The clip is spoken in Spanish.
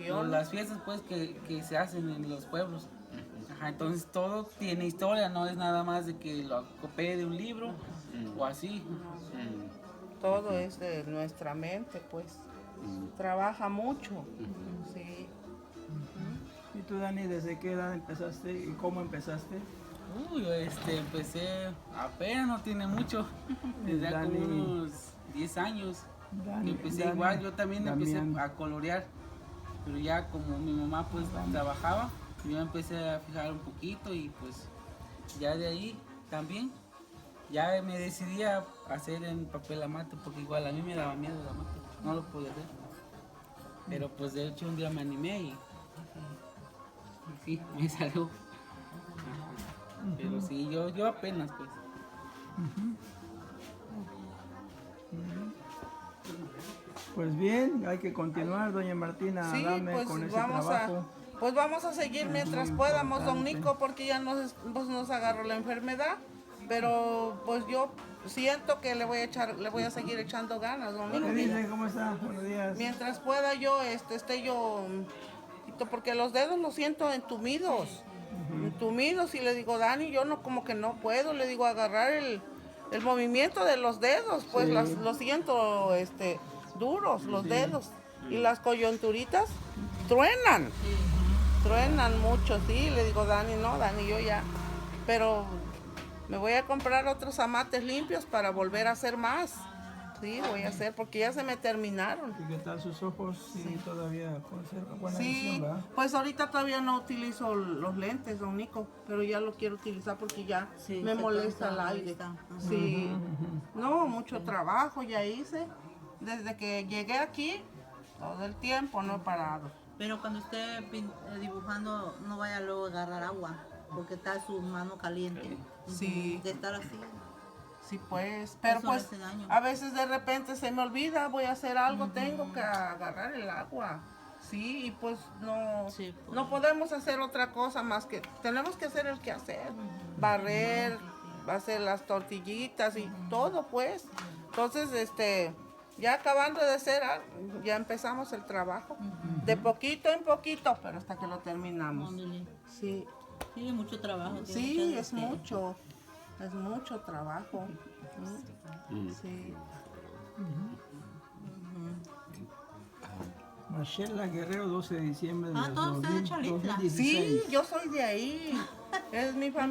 tradición. las fiestas pues que se hacen en los pueblos. Ajá, entonces todo tiene historia, no es nada más de que lo copié de un libro o así. Todo es de nuestra mente, pues. Trabaja mucho. Sí. ¿Y tú, Dani, desde qué edad empezaste y cómo empezaste? Uy, empecé apenas, no tiene mucho, desde hace Dani. como unos 10 años. Dani, Empecé Dani, igual, yo también Damián. empecé a colorear, pero ya como mi mamá pues trabajaba, yo empecé a fijar un poquito y pues ya de ahí también, ya me decidí a hacer en papel amate, porque igual a mí me daba miedo el amate, no lo podía hacer. Pero pues de hecho un día me animé y sí, me salió. Pero sí, yo apenas pues. Pues bien, hay que continuar, doña Martina, Sí, Adame, pues con ese vamos trabajo. pues vamos a seguir Es mientras muy podamos, don importante. Nico, porque ya nos agarró la enfermedad. Pero pues yo siento que le voy a seguir echando ganas, don Nico. ¿Qué dice? ¿Cómo está? Buenos días. Mientras pueda yo, esté yo, porque los dedos los siento entumidos, entumidos, y le digo, Dani, yo no, como que no puedo, le digo, agarrar el movimiento de los dedos, pues Sí. los siento, duros, los dedos, y las coyunturitas truenan mucho, sí, le digo, Dani, no, Dani, yo ya, pero me voy a comprar otros amates limpios para volver a hacer más. Sí, voy a hacer porque ya se me terminaron. ¿Y qué tal sus ojos? Sí, todavía conserva buena Sí, visión, ¿verdad? pues ahorita todavía no utilizo los lentes, don Nico, pero ya lo quiero utilizar porque ya Sí, me se molesta el cansa la aire. vista. Ajá. Sí, no, mucho trabajo ya hice. Desde que llegué aquí, todo el tiempo no he parado. Pero cuando esté dibujando, no vaya luego a agarrar agua, porque está su mano caliente. Sí. De estar así. Sí, pues, pero Eso pues hace daño. a veces de repente se me olvida, voy a hacer algo, tengo que agarrar el agua. Sí, y pues no, Sí, pues. no podemos hacer otra cosa más que, tenemos que hacer el quehacer, barrer, hacer las tortillitas y todo, pues. Entonces, ya acabando de hacer, ya empezamos el trabajo, de poquito en poquito, pero hasta que lo terminamos. Ándale. Sí, Sí, mucho trabajo. tiene sí, muchas, es mucho trabajo. Sí. Marcela Guerrero, 12 de diciembre de Ah, todo usted de Chalitla. 2016. Sí, yo soy de ahí. Es mi familia.